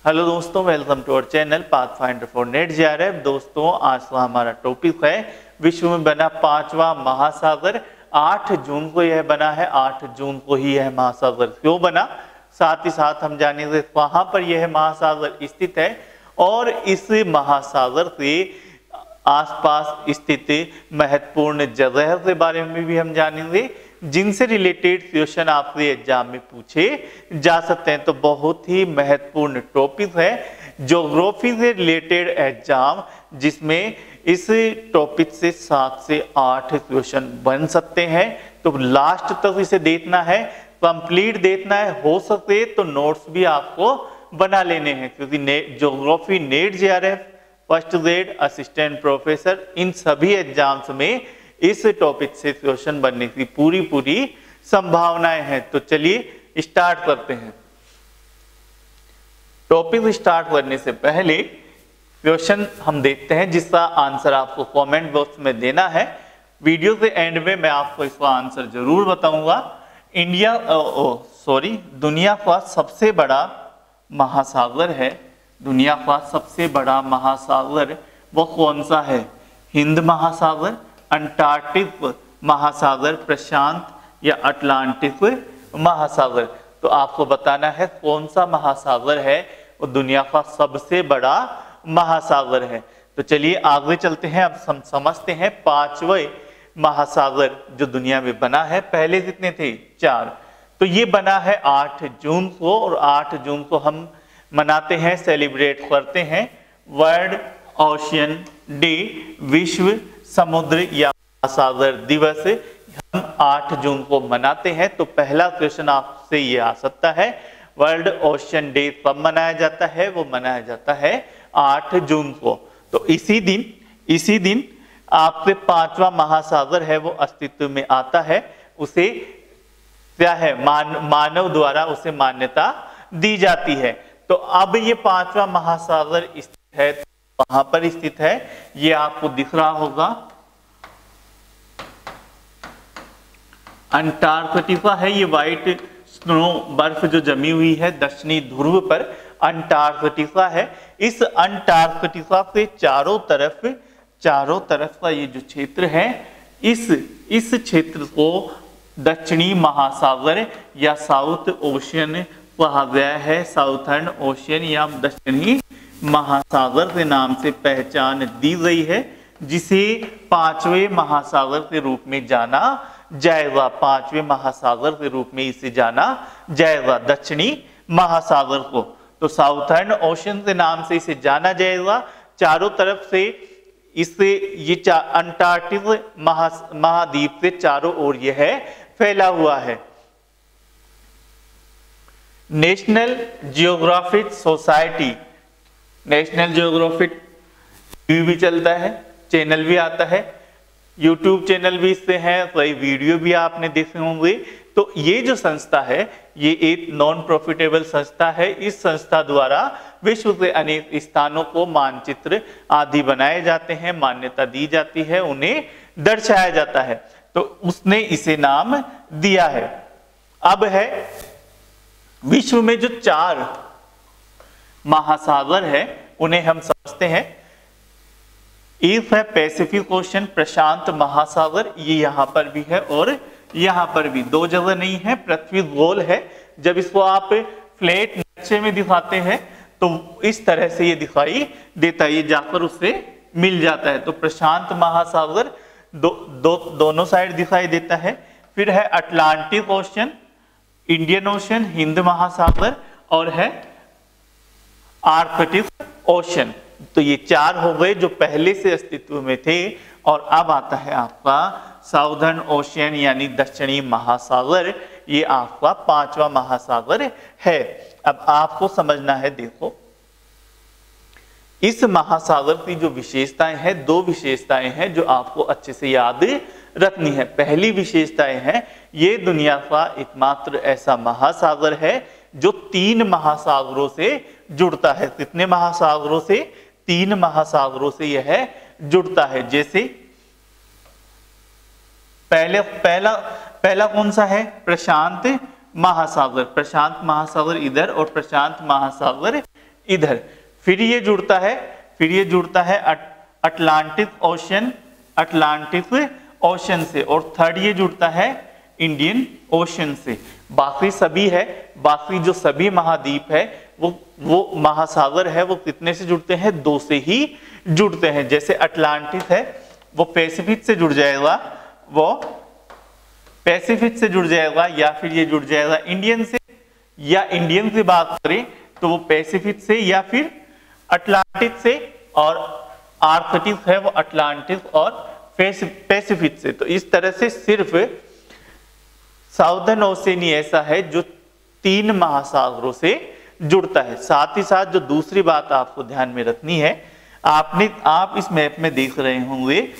Hello दोस्तों, welcome to our channel Pathfinder for NET JRF. दोस्तों, आज का हमारा टॉपिक है विश्व में बना पांचवा महासागर। 8 जून को यह बना है। 8 जून को ही यह महासागर क्यों बना, साथ ही साथ हम जानेंगे कहां पर यह महासागर स्थित है और इस महासागर के आसपास स्थित महत्वपूर्ण जगह के बारे में भी हम जानेंगे, जिनसे रिलेटेड क्वेश्चन आपके एग्जाम में पूछे जा सकते हैं। तो बहुत ही महत्वपूर्ण टॉपिक है ज्योग्राफी से रिलेटेड एग्जाम, जिसमें इस टॉपिक से 7 से 8 क्वेश्चन बन सकते हैं। तो लास्ट तक इसे देखना है, कंप्लीट देखना है। हो सके तो नोट्स भी आपको बना लेने हैं, क्योंकि geography net JRF first grade assistant professor in सभी एग्जाम्स में इस टॉपिक से क्वेश्चन बनने की पूरी संभावनाएं हैं। तो चलिए स्टार्ट करते हैं। टॉपिक स्टार्ट करने से पहले क्वेश्चन हम देखते हैं, जिसका आंसर आपको कमेंट बॉक्स में देना है। वीडियो के एंड में मैं आपको इसका आंसर जरूर बताऊंगा। दुनिया का सबसे बड़ा महासागर है, दुनिया का सबसे बड़ा महासागर वो कौन सा है? हिंद महासागर, अंटार्कटिक महासागर, प्रशांत या अटलांटिक महासागर। तो आपको बताना है कौन सा महासागर है वो दुनिया का सबसे बड़ा महासागर है। तो चलिए आगे चलते हैं। अब हम समझते हैं 5वें महासागर जो दुनिया में बना है। पहले कितने थे? 4। तो ये बना है 8 जून को, और 8 जून को हम मनाते हैं, सेलिब्रेट करते हैं वर्ल्ड ओशियन डे, विश्व समुद्र या महासागर दिवस हम 8 जून को मनाते हैं। तो पहला क्वेश्चन आपसे ये आ सकता है, वर्ल्ड ओशियन डे कब मनाया जाता है? वो मनाया जाता है 8 जून को। तो इसी दिन आपके 5वां महासागर है वो अस्तित्व में आता है। उसे क्या है? मानव द्वारा उसे मान्यता दी जाती है। तो अब ये 5वां महासागर स्थित है, वहां पर स्थित है, ये आपको दिख रहा होगा। अंटार्कटिका है, ये व्हाइट स्नो बर्फ जो जमी हुई है दक्षिणी ध्रुव पर, अंटार्कटिका है। इस अंटार्कटिका के चारों तरफ का ये जो क्षेत्र है, इस क्षेत्र को दक्षिणी महासागर या साउथ ओशियन कहा गया है। साउथर्न ओशियन या दक्षिणी महासागर के नाम से पहचान दी गई है, जिसे 5वें महासागर के रूप में जाना जाएगा। 5वें महासागर के रूप में इसे जाना जाएगा, दक्षिणी महासागर को। तो साउथर्न ओशियन के नाम से इसे जाना जाएगा। चारों तरफ से इससे ये अंटार्कटिक महाद्वीप से चारों ओर यह फैला हुआ है। National geographic society, national geographic भी चलता है, चैनल भी आता है, यूट्यूब चैनल भी इससे है, कई वीडियो भी आपने देखे होंगे। तो ये जो संस्था है, ये एक नॉन प्रॉफिटेबल संस्था है। इस संस्था द्वारा विश्व के अनेक स्थानों को मानचित्र आदि बनाए जाते हैं, मान्यता दी जाती है, उन्हें दर्शाया जाता है। तो उसने इसे नाम दिया है। अब है विश्व में जो 4 महासागर है उन्हें हम समझते हैं। एक है पैसिफिक ओशन, प्रशांत महासागर, ये यहां पर भी है और यहां पर भी, 2 जगह नहीं है। पृथ्वी गोल है, जब इसको आप फ्लैट नक्शे में दिखाते हैं तो इस तरह से ये दिखाई देता है, ये जाकर उससे मिल जाता है। तो प्रशांत महासागर दोनों साइड दिखाई देता है। फिर है Atlantic ocean, Indian ocean, Hind महासागर, और है आर्कटिक ओशन। तो ये 4 हो गए जो पहले से अस्तित्व में थे। और अब आता है आपका साउदर्न ओशियन यानी दक्षिणी महासागर, ये आपका 5वां महासागर है। अब आपको समझना है, देखो इस महासागर की जो विशेषताएं हैं, 2 विशेषताएं हैं जो आपको अच्छे से याद रखनी है। पहली विशेषताएं हैं, ये दुनिया का एकमात्र ऐसा महासागर है जो 3 महासागरों से जुड़ता है। कितने महासागरों से? 3 महासागरों से यह जुड़ता है। जैसे पहला कौन सा है? प्रशांत महासागर। प्रशांत महासागर इधर और प्रशांत महासागर इधर। फिर ये जुड़ता है अटलांटिक ओशन से, और थर्ड ये जुड़ता है इंडियन ओशन से। बाकी सभी है, बाकी जो सभी महाद्वीप है वो महासागर है, वो कितने से जुड़ते हैं? 2 से ही जुड़ते हैं। जैसे अटलांटिक है वो पैसिफिक से जुड़ जाएगा, या फिर ये जुड़ जाएगा इंडियन से, या इंडियन से बात करें तो वो पैसिफिक से या फिर अटलांटिक से, और आर्कटिक है वो अटलांटिक और पैसिफिक से। तो इस तरह से सिर्फ साउदर्न ओशियनी ऐसा है जो 3 महासागरों से जुड़ता है। साथ ही साथ जो दूसरी बात आपको ध्यान में रखनी है, आप इस मैप में देख रहे होंगे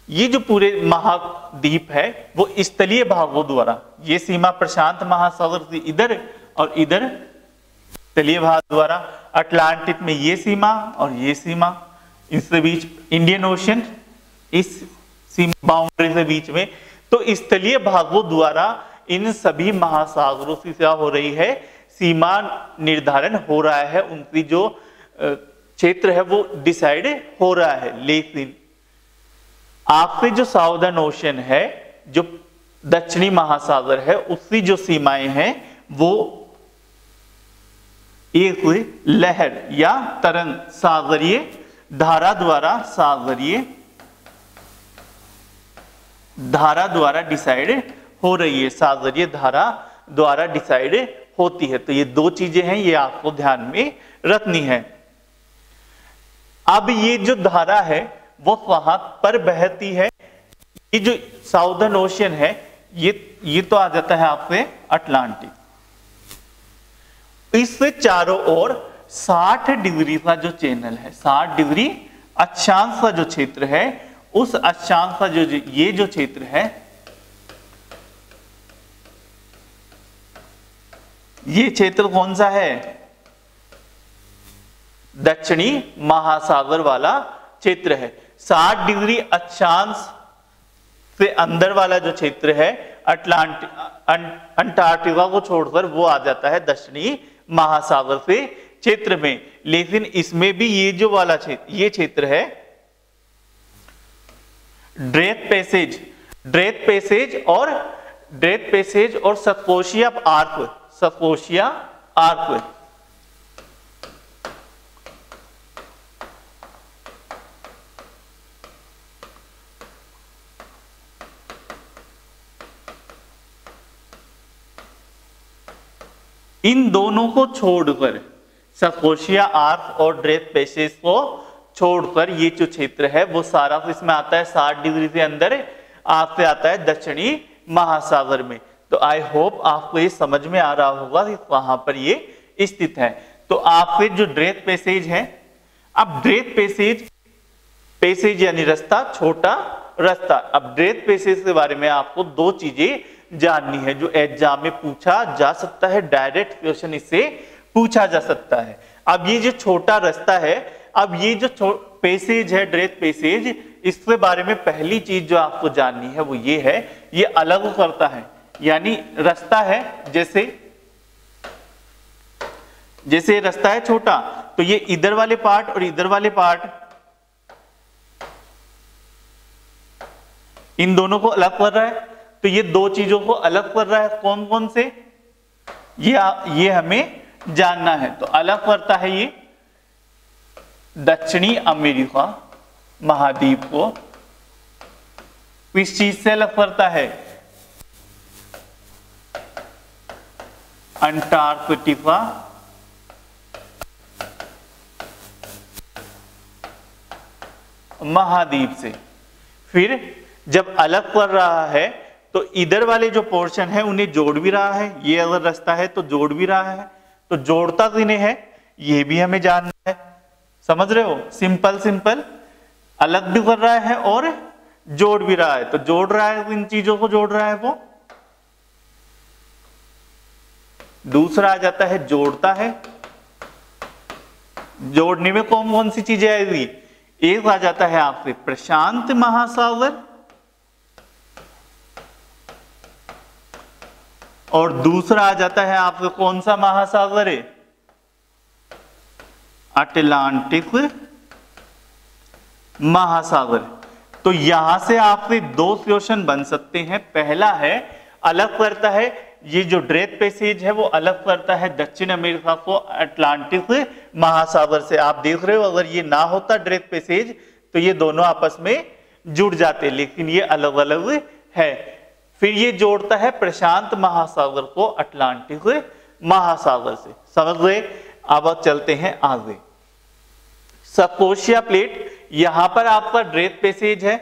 ये जो पूरे महाद्वीप है वो स्थलीय भागों द्वारा, ये सीमा प्रशांत महासागर से इधर और इधर स्थलीय भाग द्वारा, अटलांटिक में ये सीमा और ये सीमा, इसके बीच इंडियन ओशन इस सीमा बाउंड्री के बीच में। तो स्थलीय भागों द्वारा इन सभी महासागरों की क्या हो रही है? सीमा निर्धारण हो रहा है, उनकी जो क्षेत्र है वो डिसाइड हो रहा है। लेकिन आपके जो साउदर्न ओशन है, जो दक्षिणी महासागर है, उसकी जो सीमाएं हैं वो एक लहर या तरंग सागरीय धारा द्वारा डिसाइड हो रही है, सागरीय धारा द्वारा डिसाइड होती है। तो ये 2 चीजें हैं, ये आपको ध्यान में रखनी है। अब ये जो धारा है वो वहां पर बहती है, ये जो साउदर्न ओशन है ये तो आ जाता है आपके अटलांटिक। इससे चारों ओर 60 डिग्री का जो चैनल है, 60 डिग्री अक्षांश का जो क्षेत्र है, उस अक्षांश का ये जो क्षेत्र है, ये क्षेत्र कौन सा है? दक्षिणी महासागर वाला क्षेत्र है। 60 डिग्री अक्षांश से अंदर वाला जो क्षेत्र है अंटार्कटिका को छोड़कर वो आ जाता है दक्षिणी महासागर से क्षेत्र में। लेकिन इसमें भी ये जो वाला क्षेत्र, ये क्षेत्र है ड्रेक पैसेज और सतकोशिया आर्क, इन दोनों को छोड़कर, सतकोशिया आर्क और ड्रेक पैसेज को छोड़कर ये जो क्षेत्र है वो सारा इसमें आता है 60 डिग्री से अंदर आपसे आता है दक्षिणी महासागर में। तो आई होप आपको ये समझ में आ रहा होगा कि वहां पर ये स्थित है। तो आपके जो ड्रेक पैसेज है, अब ड्रेक पैसेज यानी रास्ता, छोटा रास्ता। अब ड्रेक पैसेज के बारे में आपको 2 चीजें जाननी है जो एग्जाम में पूछा जा सकता है, डायरेक्ट क्वेश्चन इससे पूछा जा सकता है। अब ये जो छोटा रास्ता है, अब ये जो पैसेज है ड्रेक पैसेज, इसके बारे में पहली चीज जो आपको जाननी है वो ये है, ये अलग करता है। यानी रास्ता है, जैसे रास्ता है छोटा, तो ये इधर वाले पार्ट और इधर वाले पार्ट, इन दोनों को अलग कर रहा है। तो ये 2 चीजों को अलग कर रहा है, कौन कौन से, ये हमें जानना है। तो अलग करता है ये दक्षिणी अमेरिका महाद्वीप को, किस चीज से अलग करता है? अंटार्कटिका महाद्वीप से। फिर जब अलग कर रहा है तो इधर वाले जो पोर्शन है उन्हें जोड़ भी रहा है, ये अगर रास्ता है तो जोड़ भी रहा है। तो जोड़ता किन्हें है ये भी हमें जानना है, समझ रहे हो? सिंपल अलग भी कर रहा है और जोड़ भी रहा है। तो जोड़ रहा है, इन चीजों को जोड़ रहा है वो। दूसरा आ जाता है जोड़ता है, जोड़ने में कौन कौन सी चीजें आएगी? एक आ जाता है आपसे प्रशांत महासागर, और दूसरा आ जाता है आपको कौन सा महासागर है? अटलांटिक महासागर। तो यहां से आपसे दो क्वेश्चन बन सकते हैं। पहला है, अलग करता है ये जो ड्रेथ पैसेज है वो अलग करता है दक्षिण अमेरिका को अटलांटिक महासागर से। आप देख रहे हो अगर ये ना होता ड्रेथ पैसेज तो ये दोनों आपस में जुड़ जाते, लेकिन ये अलग अलग है। फिर ये जोड़ता है प्रशांत महासागर को अटलांटिक महासागर से। समझ गए? अब चलते हैं आगे। स्कोशिया प्लेट, यहां पर आपका ड्रेथ पैसेज है,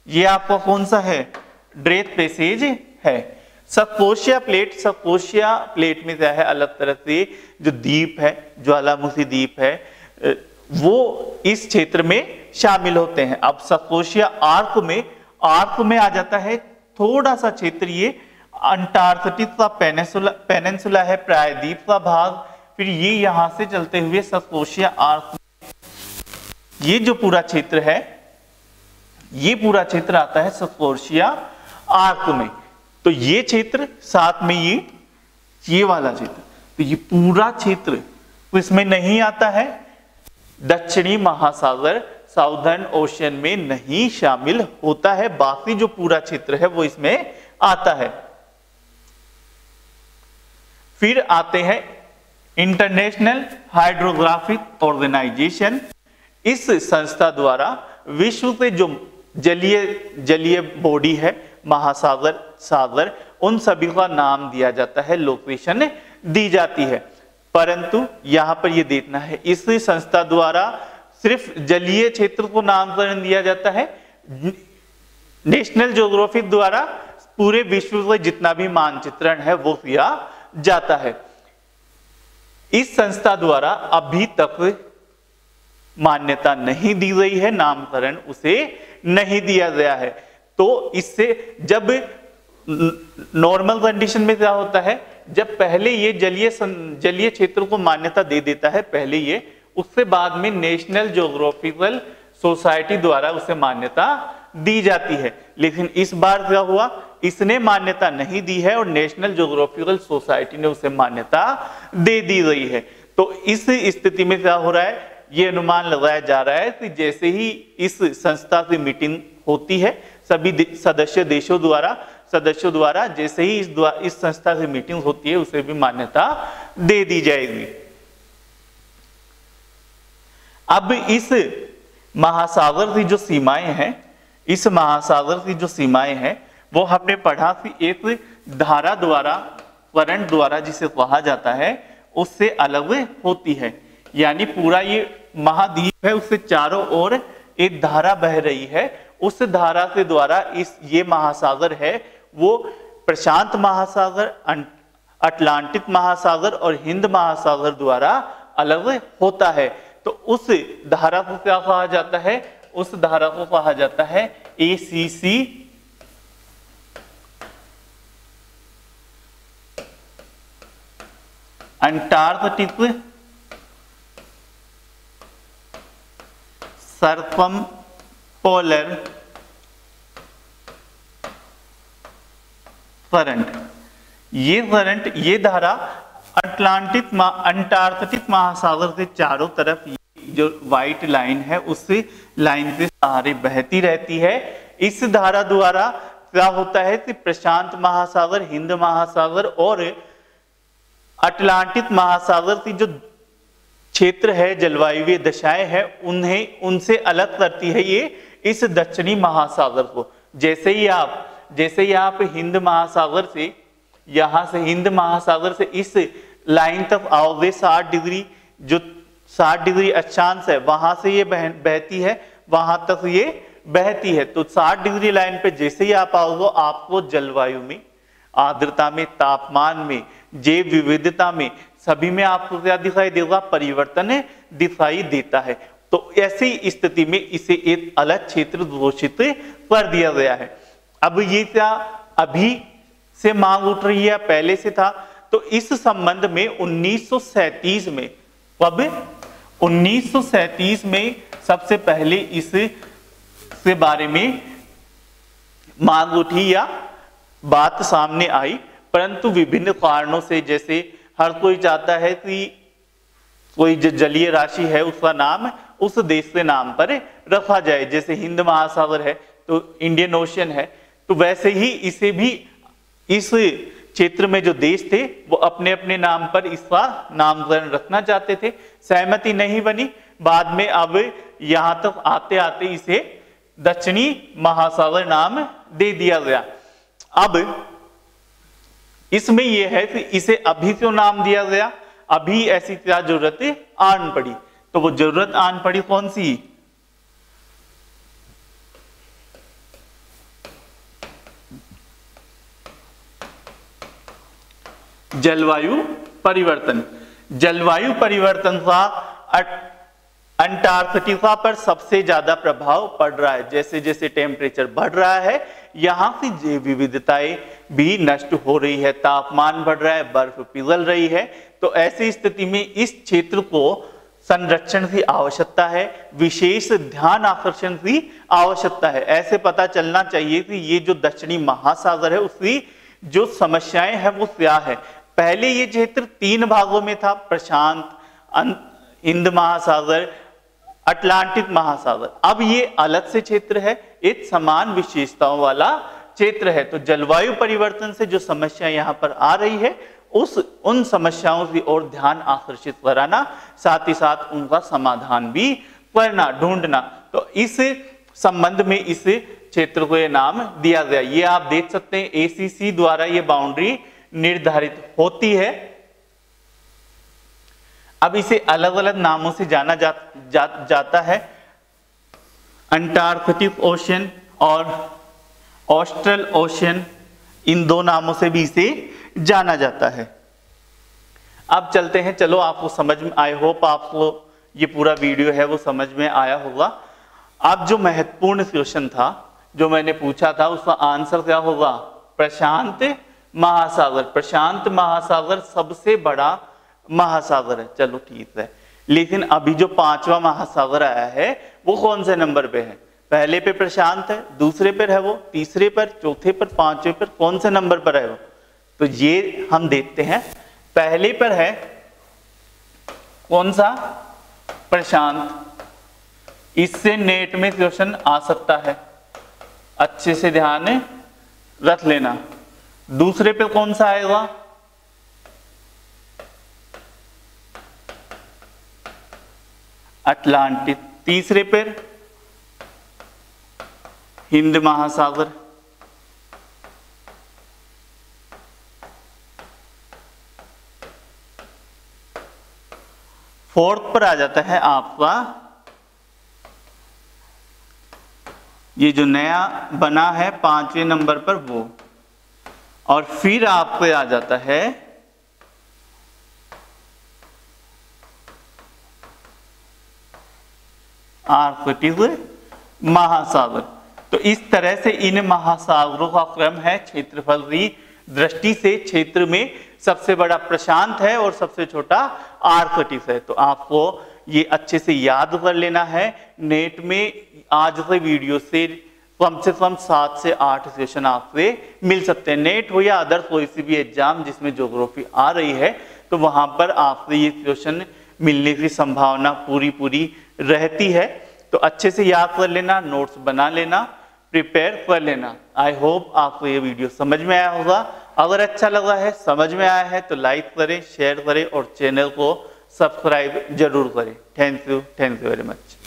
ये आपका कौन सा है? ड्रेथ पैसेज है। स्कोशिया प्लेट में क्या है, अलग तरह से जो द्वीप है, ज्वालामुखी द्वीप है, वो इस क्षेत्र में शामिल होते हैं। अब स्कोशिया आर्क में आ जाता है थोड़ा सा क्षेत्र, ये अंटार्कटिक का पेनिनसुला है, प्रायद्वीप का भाग। फिर ये यहां से चलते हुए स्कोशिया आर्क, ये जो पूरा क्षेत्र है, ये पूरा क्षेत्र आता है स्कोशिया आर्क में। तो ये क्षेत्र साथ में ये वाला क्षेत्र, तो ये पूरा क्षेत्र तो इसमें नहीं आता है। दक्षिणी महासागर साउदर्न ओशियन में नहीं शामिल होता है, बाकी जो पूरा क्षेत्र है वो इसमें आता है। फिर आते हैं इंटरनेशनल हाइड्रोग्राफिक ऑर्गेनाइजेशन। इस संस्था द्वारा विश्व के जो जलीय बॉडी है, महासागर, सागर, उन सभी का नाम दिया जाता है, लोकेशन दी जाती है। परंतु यहां पर यह देखना है, इस संस्था द्वारा सिर्फ जलीय क्षेत्र को नामकरण दिया जाता है। नेशनल ज्योग्राफिक द्वारा पूरे विश्व का जितना भी मानचित्रण है वो किया जाता है। इस संस्था द्वारा अभी तक मान्यता नहीं दी गई है, नामकरण उसे नहीं दिया गया है। तो इससे जब नॉर्मल कंडीशन में क्या होता है, जब पहले ये जलीय क्षेत्र को मान्यता दे देता है पहले ये, उससे बाद में नेशनल ज्योग्राफिकल सोसाइटी द्वारा उसे मान्यता दी जाती है। लेकिन इस बार क्या हुआ, इसने मान्यता नहीं दी है और नेशनल ज्योग्राफिकल सोसाइटी ने उसे मान्यता दे दी गई है। तो इस स्थिति में क्या हो रहा है, ये अनुमान लगाया जा रहा है कि जैसे ही इस संस्था की मीटिंग होती है सभी सदस्य सदस्यों द्वारा जैसे ही इस संस्था की मीटिंग होती है उसे भी मान्यता दे दी जाएगी। अब इस महासागर की जो सीमाएं हैं, इस महासागर की जो सीमाएं हैं वो हमने पढ़ा कि एक धारा द्वारा, करंट द्वारा जिसे कहा जाता है, उससे अलग होती है। यानी पूरा ये महाद्वीप है, उससे चारों ओर एक धारा बह रही है, उस धारा के द्वारा ये महासागर है वो प्रशांत महासागर, अटलांटिक महासागर और हिंद महासागर द्वारा अलग होता है। तो उस धारा को क्या कहा जाता है, उस धारा को कहा जाता है ACC, अंटार्कटिक सर्कमपोलर करंट। ये धारा अंटार्कटिक महासागर के चारों तरफ जो व्हाइट लाइन है उस लाइन के सहारे बहती रहती है। इस धारा द्वारा क्या होता है कि प्रशांत महासागर, हिंद महासागर और अटलांटिक महासागर की जो क्षेत्र है, जलवायुवीय दशाएं हैं, उनसे अलग करती है ये इस दक्षिणी महासागर को। जैसे ही आप हिंद महासागर से, यहां से हिंद महासागर से इस लाइन तक आओगे 60 डिग्री, जो 60 डिग्री अक्षांश है वहां से ये बहती है, वहां तक ये बहती है। तो 60 डिग्री लाइन पे जैसे ही आप आओगे आपको जलवायु में, आर्द्रता में, तापमान में, जैव विविधता में, सभी में आपको क्या दिखाई देगा, परिवर्तन दिखाई देता है। तो ऐसी स्थिति में इसे एक अलग क्षेत्र घोषित कर दिया गया है। अब ये क्या अभी से मांग उठ रही है, पहले से था? तो इस संबंध में 1937 में, कब 1937 में सबसे पहले इस के बारे में मांग उठी या बात सामने आई, परंतु विभिन्न कारणों से, जैसे हर कोई चाहता है कि कोई जो जलीय राशि है उसका नाम उस देश के नाम पर रखा जाए। जैसे हिंद महासागर है तो इंडियन ओशियन है, तो वैसे ही इसे भी इस क्षेत्र में जो देश थे वो अपने अपने नाम पर इसका नामकरण रखना चाहते थे। सहमति नहीं बनी, बाद में अब यहां तक आते आते इसे दक्षिणी महासागर नाम दे दिया गया। अब इसमें यह है कि इसे अभी क्यों नाम दिया गया, अभी ऐसी क्या जरूरत आन पड़ी, तो वो जरूरत आन पड़ी कौन सी, जलवायु परिवर्तन। जलवायु परिवर्तन का अंटार्कटिका पर सबसे ज्यादा प्रभाव पड़ रहा है। जैसे जैसे टेम्परेचर बढ़ रहा है यहाँ की जैव विविधताएं भी नष्ट हो रही है, तापमान बढ़ रहा है, बर्फ पिघल रही है। तो ऐसी स्थिति में इस क्षेत्र को संरक्षण की आवश्यकता है, विशेष ध्यान आकर्षण की आवश्यकता है। ऐसे पता चलना चाहिए कि ये जो दक्षिणी महासागर है उसकी जो समस्याएं हैं वो क्या है। पहले ये क्षेत्र 3 भागों में था, प्रशांत, हिंद महासागर, अटलांटिक महासागर। अब ये अलग से क्षेत्र है, एक समान विशेषताओं वाला क्षेत्र है। तो जलवायु परिवर्तन से जो समस्या यहाँ पर आ रही है उन समस्याओं की ओर ध्यान आकर्षित कराना, साथ ही साथ उनका समाधान भी करना, ढूंढना। तो इस संबंध में इस क्षेत्र को यह नाम दिया गया। ये आप देख सकते हैं ACC द्वारा ये बाउंड्री निर्धारित होती है। अब इसे अलग अलग नामों से जाना जाता है। अंटार्कटिक ओशियन और ऑस्ट्रल ओशियन, इन 2 नामों से भी इसे जाना जाता है। अब चलते हैं, चलो आपको समझ में, आई होप आपको ये पूरा वीडियो है वो समझ में आया होगा। अब जो महत्वपूर्ण क्वेश्चन था जो मैंने पूछा था उसका आंसर क्या होगा, प्रशांत महासागर। प्रशांत महासागर सबसे बड़ा महासागर है, चलो ठीक है। लेकिन अभी जो 5वां महासागर आया है वो कौन से नंबर पे है, पहले पे प्रशांत है, दूसरे पर है वो, तीसरे पर, चौथे पर, 5वें पर, कौन से नंबर पर है वो, तो ये हम देखते हैं। पहले पर है कौन सा, प्रशांत। इससे नेट में क्वेश्चन आ सकता है, अच्छे से ध्यान रख लेना। दूसरे पे कौन सा आएगा, अटलांटिक। तीसरे पर हिंद महासागर। फोर्थ पर आ जाता है आपका ये जो नया बना है 5वें नंबर पर वो, और फिर आपको आ जाता है आर्कटिक महासागर। तो इस तरह से इन महासागरों का क्रम है। क्षेत्रफल की दृष्टि से क्षेत्र में सबसे बड़ा प्रशांत है और सबसे छोटा आर्कटिक है। तो आपको ये अच्छे से याद कर लेना है। नेट में आज के वीडियो से कम 7 से 8 क्वेश्चन आपसे मिल सकते हैं। नेट हो या अदर कोई सी भी एग्जाम जिसमें ज्योग्राफी आ रही है तो वहां पर आपसे ये क्वेश्चन मिलने की संभावना पूरी रहती है। तो अच्छे से याद कर लेना, नोट्स बना लेना, प्रिपेयर कर लेना। आई होप आपको ये वीडियो समझ में आया होगा। अगर अच्छा लगा है, समझ में आया है तो लाइक करें, शेयर करें और चैनल को सब्सक्राइब जरूर करें। Thank you very much.